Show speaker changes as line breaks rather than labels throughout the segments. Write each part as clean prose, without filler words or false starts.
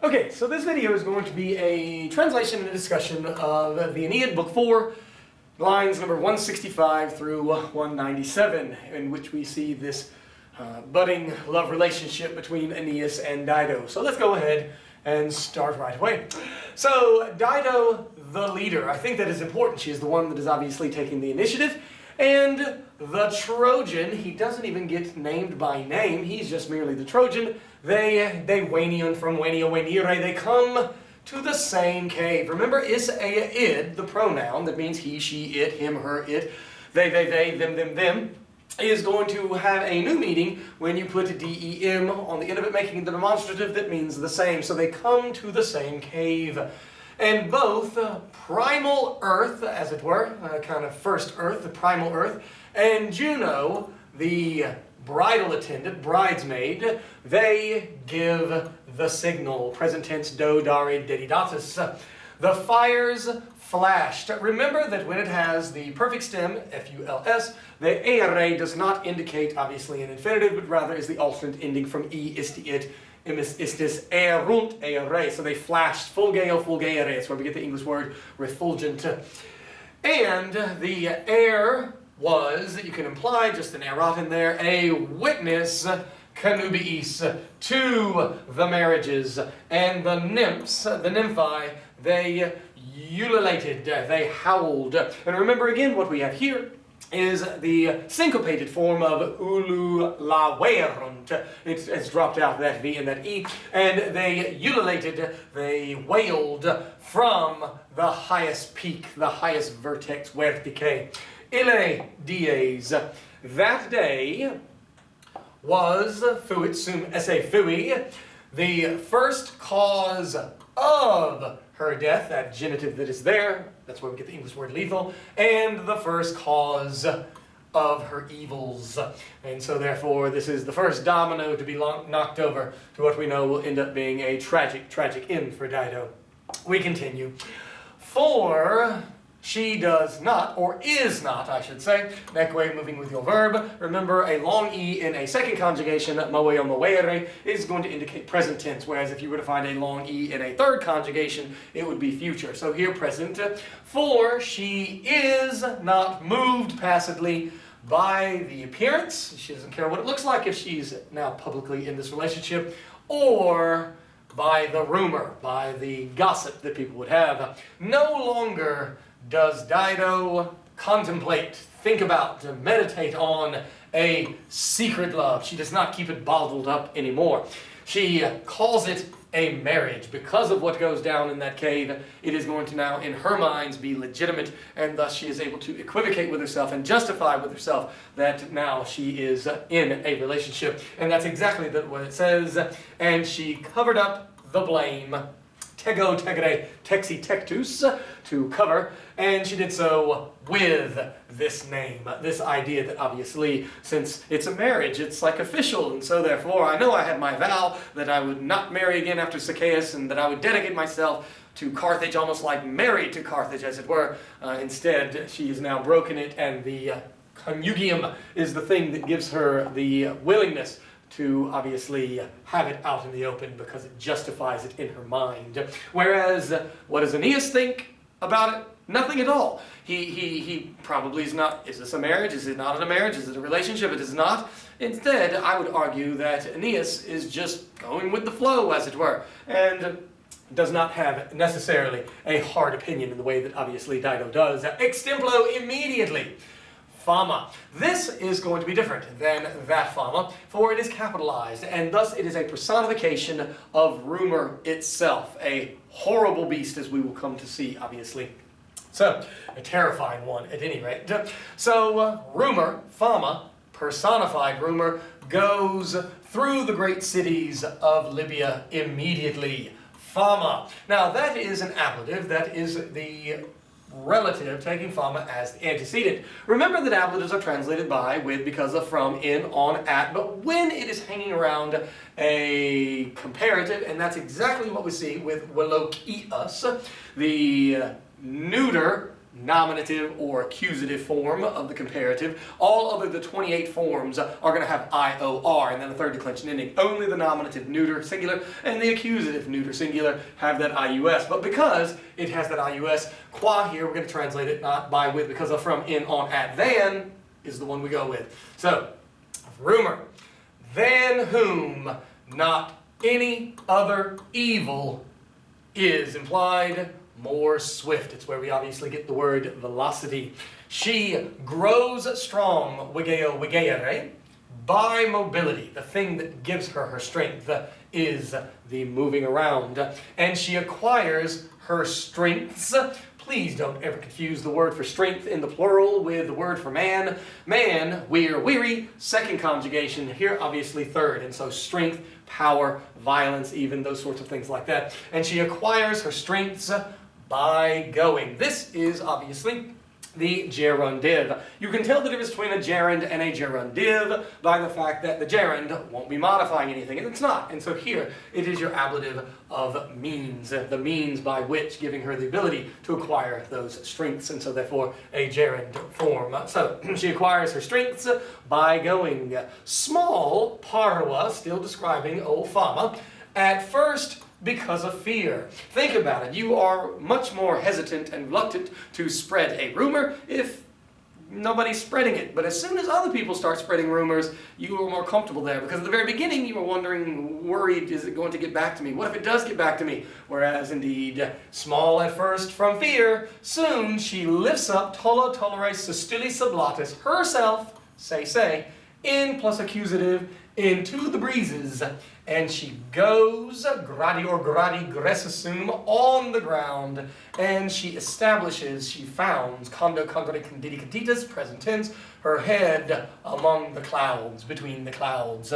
Okay, so this video is going to be a translation and a discussion of the Aeneid, Book 4, lines number 165 through 197, in which we see this budding love relationship between Aeneas and Dido. So let's go ahead and start right away. So Dido, the leader, I think that is important. She is the one that is obviously taking the initiative. And the Trojan, he doesn't even get named by name, he's just merely the Trojan. They Wanian from Wania Wanire, they come to the same cave. Remember, is Aeneid, the pronoun, that means he, she, it, him, her, it, they, them, is going to have a new meaning when you put D-E-M on the end of it, making the demonstrative that means the same. So they come to the same cave. And both primal earth, as it were, kind of first earth, the primal earth, and Juno, the bridal attendant, bridesmaid, they give the signal. Present tense, do, dare, dedidatus. The fires flashed. Remember that when it has the perfect stem, F-U-L-S, the ere does not indicate, obviously, an infinitive, but rather is the alternate ending from e, isti, it, istis, erunt, ere. So they flashed, fulgeo, fulgere. That's where we get the English word refulgent. And the air was, you can imply just an erot in there, a witness, canubiis, to the marriages. And the nymphs, the nymphi, they ululated, they howled. And remember again, what we have here is the syncopated form of ululawerunt. It's dropped out that V and that E. And they ululated, they wailed from the highest peak, the highest vertex, vertice. Ille dies. That day was, fuit sum esse fui, the first cause of her death, that genitive that is there, that's where we get the English word lethal, and the first cause of her evils. And so therefore this is the first domino to be knocked over to what we know will end up being a tragic, tragic end for Dido. We continue. For she does not, or is not, I should say, neque moving with your verb. Remember, a long E in a second conjugation, moeo moere, is going to indicate present tense, whereas if you were to find a long E in a third conjugation, it would be future. So here present, for she is not moved passively by the appearance. She doesn't care what it looks like if she's now publicly in this relationship, or by the rumor, by the gossip that people would have. No longer does Dido contemplate, think about, meditate on a secret love. She does not keep it bottled up anymore. She calls it a marriage. Because of what goes down in that cave, it is going to now, in her mind, be legitimate, and thus she is able to equivocate with herself and justify with herself that now she is in a relationship. And that's exactly what it says. And she covered up the blame, tego tegere texi tectus, to cover, and she did so with this name, this idea that obviously, since it's a marriage, it's like official, and so therefore I know I had my vow that I would not marry again after Zacchaeus, and that I would dedicate myself to Carthage, almost like married to Carthage, as it were. Instead, she has now broken it, and the conjugium is the thing that gives her the willingness to obviously have it out in the open because it justifies it in her mind. Whereas, what does Aeneas think about it? Nothing at all. He probably is not, is this a marriage? Is it not a marriage? Is it a relationship? It is not. Instead, I would argue that Aeneas is just going with the flow, as it were, and does not have necessarily a hard opinion in the way that obviously Dido does. Extemplo immediately. Fama. This is going to be different than that fama, for it is capitalized, and thus it is a personification of rumor itself, a horrible beast, as we will come to see, obviously. So, a terrifying one, at any rate. So, rumor, fama, personified rumor, goes through the great cities of Libya immediately. Fama. Now, that is an ablative, that is the relative, taking fama as the antecedent. Remember that ablatives are translated by, with, because of, from, in, on, at, but when it is hanging around a comparative, and that's exactly what we see with velokios, the neuter nominative or accusative form of the comparative. All other the 28 forms are going to have IOR and then a third declension ending. Only the nominative neuter singular and the accusative neuter singular have that IUS. But because it has that IUS, qua here, we're going to translate it not by, with, because of, from, in, on, at, than is the one we go with. So, rumor. Than whom not any other evil is implied more swift. It's where we obviously get the word velocity. She grows strong, wigeo wigere, by mobility. The thing that gives her her strength is the moving around. And she acquires her strengths. Please don't ever confuse the word for strength in the plural with the word for man. Man, we're weary, second conjugation, here obviously third. And so strength, power, violence, even those sorts of things like that. And she acquires her strengths by going. This is obviously the gerundive. You can tell the difference between a gerund and a gerundive by the fact that the gerund won't be modifying anything, and it's not. And so here, it is your ablative of means, the means by which, giving her the ability to acquire those strengths, and so therefore a gerund form. So she acquires her strengths by going. Small parva, still describing old Fama, at first because of fear. Think about it. You are much more hesitant and reluctant to spread a rumor if nobody's spreading it. But as soon as other people start spreading rumors, you are more comfortable there. Because at the very beginning, you were wondering, worried, is it going to get back to me? What if it does get back to me? Whereas indeed, small at first from fear, soon she lifts up tolla tollere sustuli sublatis, herself, say, in plus accusative, into the breezes, and she goes, gradi or gradi gressisum, on the ground, and she establishes, she founds, condo condore conditi canditas, present tense, her head among the clouds, between the clouds.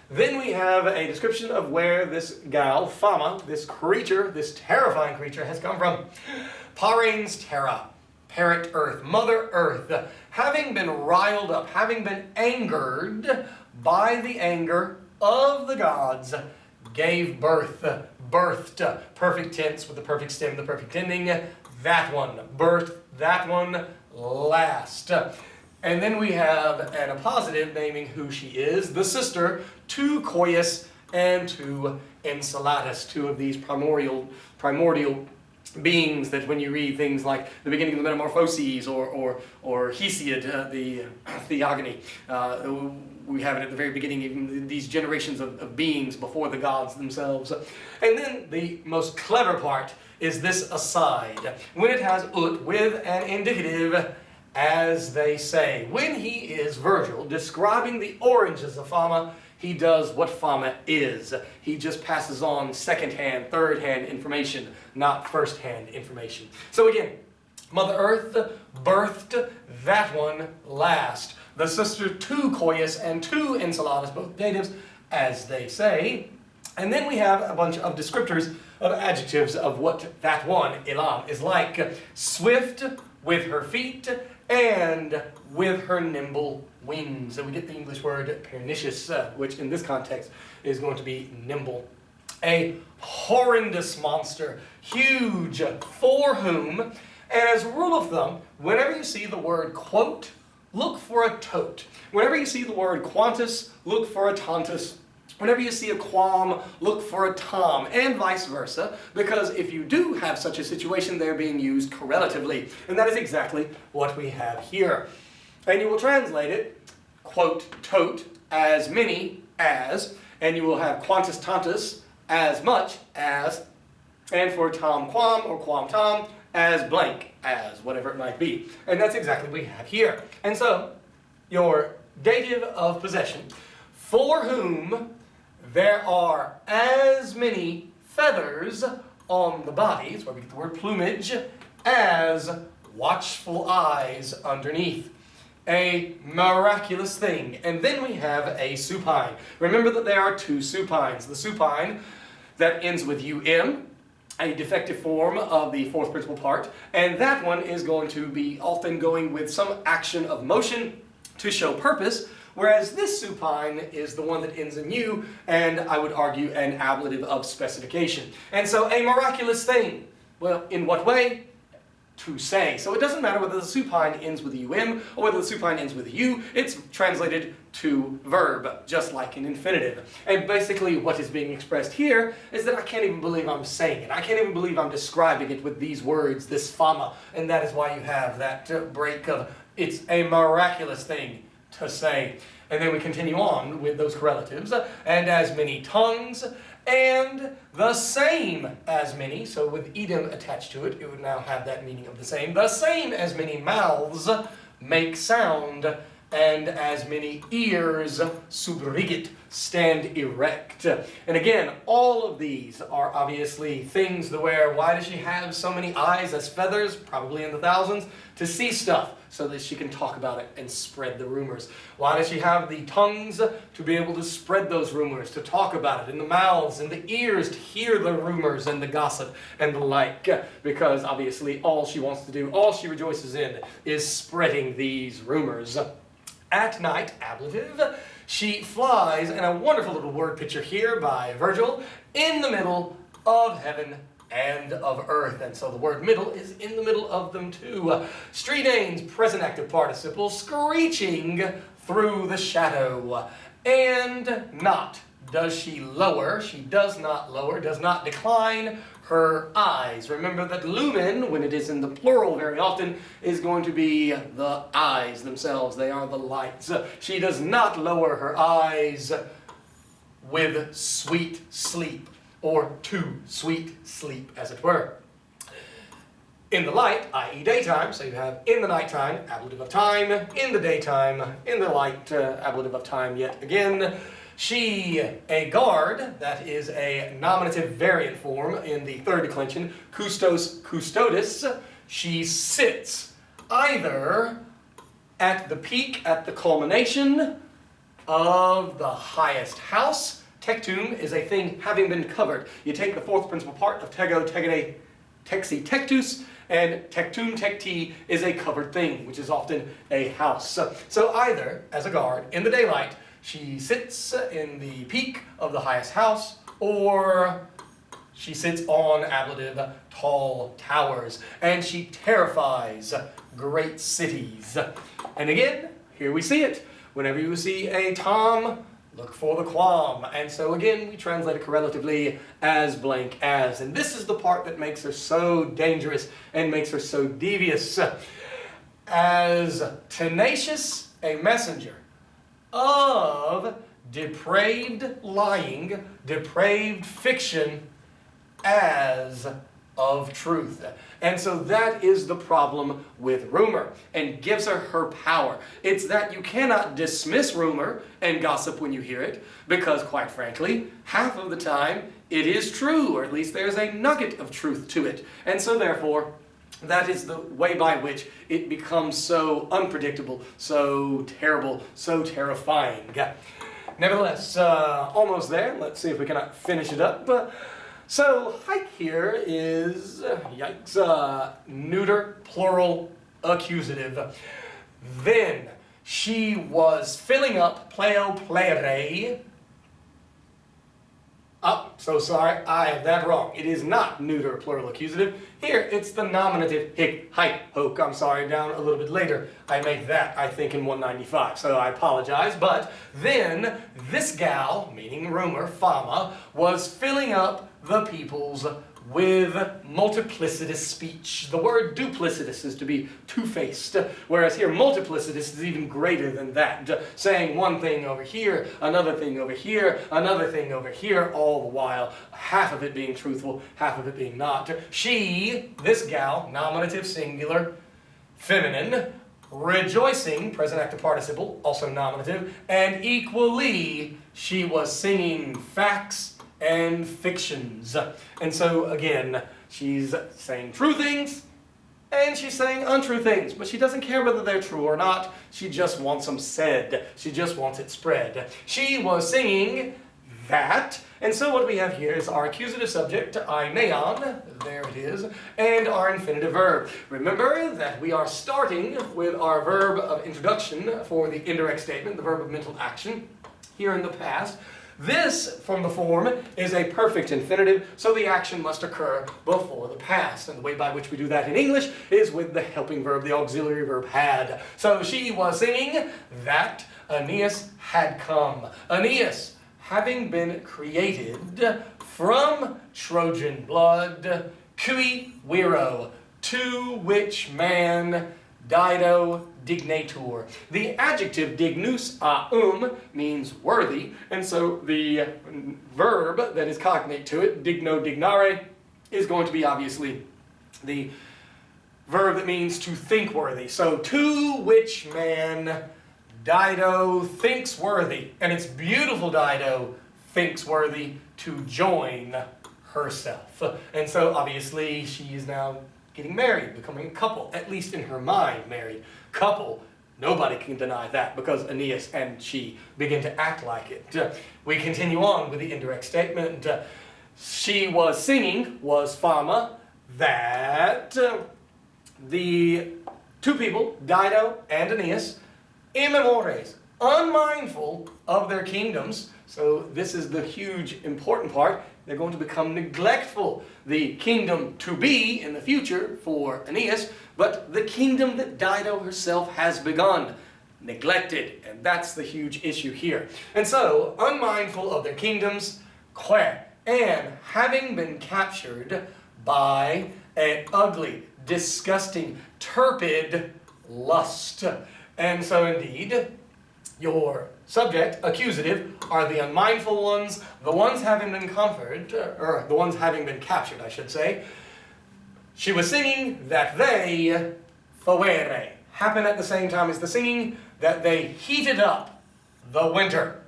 Then we have a description of where this gal, Fama, this creature, this terrifying creature, has come from. Parens terra, parent earth, mother earth, having been riled up, having been angered by the anger of the gods, gave birth, birthed, perfect tense with the perfect stem, the perfect ending, that one, birthed, that one, last. And then we have an appositive naming who she is, the sister to Coius and to Enceladus, two of these primordial beings that when you read things like the beginning of the Metamorphoses or Hesiod, the Theogony, we have it at the very beginning, even these generations of beings before the gods themselves. And then the most clever part is this aside. When it has ut with an indicative, as they say. When he is, Virgil, describing the oranges of Fama, he does what Fama is. He just passes on second-hand, third-hand information, not first-hand information. So again, Mother Earth birthed that one last. The sister to Coius and to Enceladus, both natives, as they say. And then we have a bunch of descriptors of adjectives of what that one, Elam, is like. Swift with her feet and with her nimble wings. And we get the English word pernicious, which in this context is going to be nimble. A horrendous monster, huge, for whom, and as a rule of thumb, whenever you see the word quote, look for a tote. Whenever you see the word quantus, look for a tantus. Whenever you see a quam, look for a tom, and vice versa, because if you do have such a situation, they're being used correlatively. And that is exactly what we have here. And you will translate it, quote, tote, as many as, and you will have quantus tantus, as much as, and for tom quam or quam tom, as blank, as, whatever it might be. And that's exactly what we have here. And so, your dative of possession, for whom there are as many feathers on the body, that's where we get the word plumage, as watchful eyes underneath. A miraculous thing. And then we have a supine. Remember that there are two supines. The supine that ends with um, a defective form of the fourth principal part, and that one is going to be often going with some action of motion to show purpose, whereas this supine is the one that ends in u, and I would argue an ablative of specification. And so a miraculous thing. Well, in what way? to say. So it doesn't matter whether the supine ends with a um or whether the supine ends with a u, it's translated to verb, just like an infinitive. And basically what is being expressed here is that I can't even believe I'm saying it. I can't even believe I'm describing it with these words, this fama, and that is why you have that break of it's a miraculous thing to say. And then we continue on with those correlatives, and as many tongues, and the same as many, so with idem attached to it, it would now have that meaning of the same as many mouths make sound, and as many ears subrigit, stand erect. And again, all of these are obviously things where, why does she have so many eyes as feathers, probably in the thousands, to see stuff, so that she can talk about it and spread the rumors. Why does she have the tongues? To be able to spread those rumors, to talk about it, and the mouths and the ears to hear the rumors and the gossip and the like. Because obviously all she wants to do, all she rejoices in, is spreading these rumors. At night, ablative, she flies, and a wonderful little word picture here by Virgil, in the middle of heaven and of earth. And so the word middle is in the middle of them too. Streetane's present active participle, screeching through the shadow. And not does she lower, she does not lower, does not decline her eyes. Remember that lumen, when it is in the plural very often, is going to be the eyes themselves. They are the lights. She does not lower her eyes with sweet sleep, or to sweet sleep, as it were. In the light, i.e. daytime, so you have in the nighttime, ablative of time, in the daytime, in the light, ablative of time yet again. She, a guard, that is a nominative variant form in the third declension, custos, custodes. She sits either at the peak, at the culmination of the highest house. Tectum is a thing having been covered. You take the fourth principal part of tego, tegede, texi, tectus, and tectum, tecti is a covered thing, which is often a house. So either, as a guard, in the daylight, she sits in the peak of the highest house, or she sits on ablative tall towers, and she terrifies great cities. And again, here we see it. Whenever you see a tom, look for the quam. And so again, we translate it correlatively as blank as. And this is the part that makes her so dangerous and makes her so devious. As tenacious a messenger of depraved lying, depraved fiction, as of truth. And so that is the problem with rumor, and gives her power. It's that you cannot dismiss rumor and gossip when you hear it, because quite frankly, half of the time it is true, or at least there's a nugget of truth to it. And so therefore, that is the way by which it becomes so unpredictable, so terrible, so terrifying. Nevertheless, almost there. Let's see if we cannot finish it up. So, hike here is, yikes, neuter, plural, accusative. Then, she was filling up, pleo, plerei. Oh, so sorry, I have that wrong. It is not neuter, plural, accusative. Here, it's the nominative, hic, hike, hoke. I'm sorry, down a little bit later. I make that, I think, in 195, so I apologize. But then, this gal, meaning rumor, fama, was filling up the peoples with multiplicitous speech. The word duplicitous is to be two-faced, whereas here multiplicitous is even greater than that, saying one thing over here, another thing over here, another thing over here, all the while, half of it being truthful, half of it being not. She, this gal, nominative singular, feminine, rejoicing, present active participle, also nominative, and equally, she was singing facts and fictions. And so again, she's saying true things and she's saying untrue things, but she doesn't care whether they're true or not. She just wants them said. She just wants it spread. She was singing that, and so what we have here is our accusative subject, Aeneid, there it is, and our infinitive verb. Remember that we are starting with our verb of introduction for the indirect statement, the verb of mental action, here in the past. This, from the form, is a perfect infinitive, so the action must occur before the past. And the way by which we do that in English is with the helping verb, the auxiliary verb had. So she was singing that Aeneas had come. Aeneas, having been created from Trojan blood, cui viro, to which man Dido dignatur. The adjective dignus means worthy, and so the verb that is cognate to it, digno dignare, is going to be obviously the verb that means to think worthy. So to which man Dido thinks worthy, and it's beautiful Dido thinks worthy to join herself. And so obviously she is now getting married, becoming a couple, at least in her mind married. Couple, nobody can deny that because Aeneas and she begin to act like it. We continue on with the indirect statement. She was singing, was fama, that the two people, Dido and Aeneas, immemores, unmindful of their kingdoms. So this is the huge important part. They're going to become neglectful. The kingdom to be in the future for Aeneas, but the kingdom that Dido herself has begun, neglected. And that's the huge issue here. And so, unmindful of their kingdoms, and having been captured by an ugly, disgusting, turpid lust. And so indeed, your subject, accusative, are the unmindful ones, the ones having been comforted, or the ones having been captured, I should say. She was singing that they, favere, happened at the same time as the singing, that they heated up the winter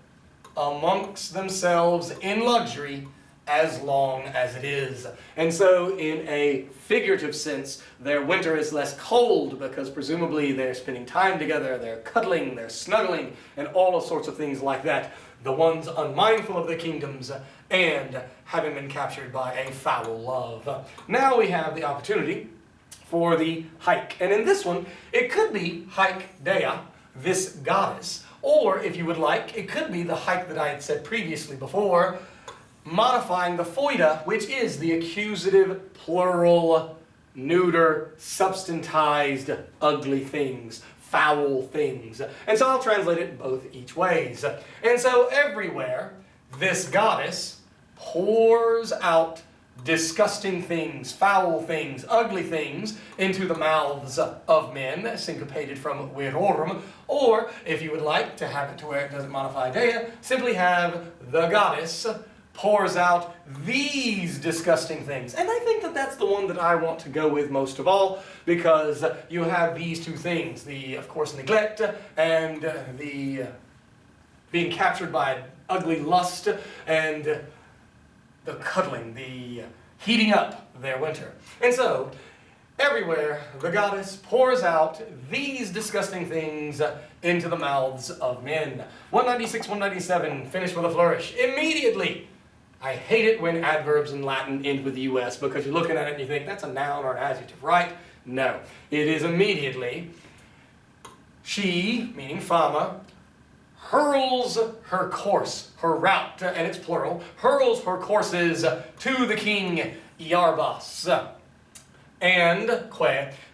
amongst themselves in luxury as long as it is. And so in a figurative sense, their winter is less cold because presumably they're spending time together, they're cuddling, they're snuggling, and all sorts of things like that. The ones unmindful of their kingdoms and having been captured by a foul love. Now we have the opportunity for the hike. And in this one, it could be hike dea, this goddess, or if you would like, it could be the hike that I had said previously before, modifying the foida, which is the accusative, plural, neuter, substantized, ugly things, foul things. And so I'll translate it both each ways. And so everywhere, this goddess pours out disgusting things, foul things, ugly things into the mouths of men, syncopated from virorum, or if you would like to have it to where it doesn't modify dea, simply have the goddess pours out these disgusting things. And I think that that's the one that I want to go with most of all, because you have these two things, the, of course, neglect and the being captured by ugly lust and the cuddling, the heating up their winter. And so, everywhere the goddess pours out these disgusting things into the mouths of men. 196, 197, finish with a flourish. Immediately. I hate it when adverbs in Latin end with US because you're looking at it and you think, that's a noun or an adjective, right? No. It is immediately. She, meaning fama, hurls her course, her route, and it's plural, hurls her courses to the king Iarbas. And,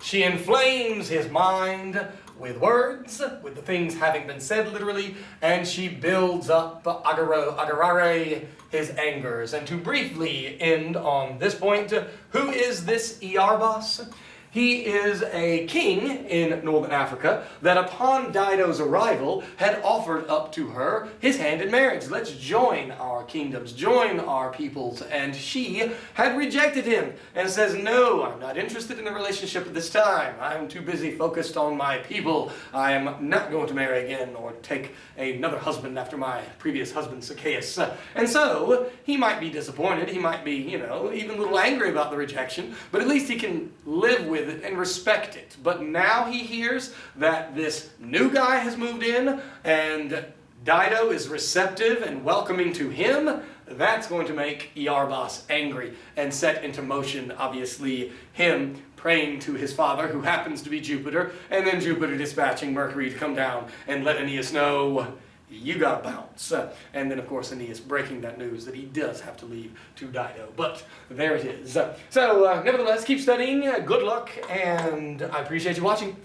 she inflames his mind with words, with the things having been said literally, and she builds up agarare, his angers. And to briefly end on this point, who is this Iarbas? He is a king in northern Africa that upon Dido's arrival had offered up to her his hand in marriage. Let's join our kingdoms, join our peoples. And she had rejected him and says, no, I'm not interested in a relationship at this time. I'm too busy focused on my people. I am not going to marry again or take another husband after my previous husband, Zacchaeus. And so he might be disappointed. He might be, even a little angry about the rejection, but at least he can live with it and respect it. But now he hears that this new guy has moved in and Dido is receptive and welcoming to him. That's going to make Iarbas angry and set into motion, obviously, him praying to his father, who happens to be Jupiter, and then Jupiter dispatching Mercury to come down and let Aeneas know you gotta bounce. And then, of course, Aeneas breaking that news that he does have to leave to Dido. But there it is. So, nevertheless, keep studying, good luck, and I appreciate you watching.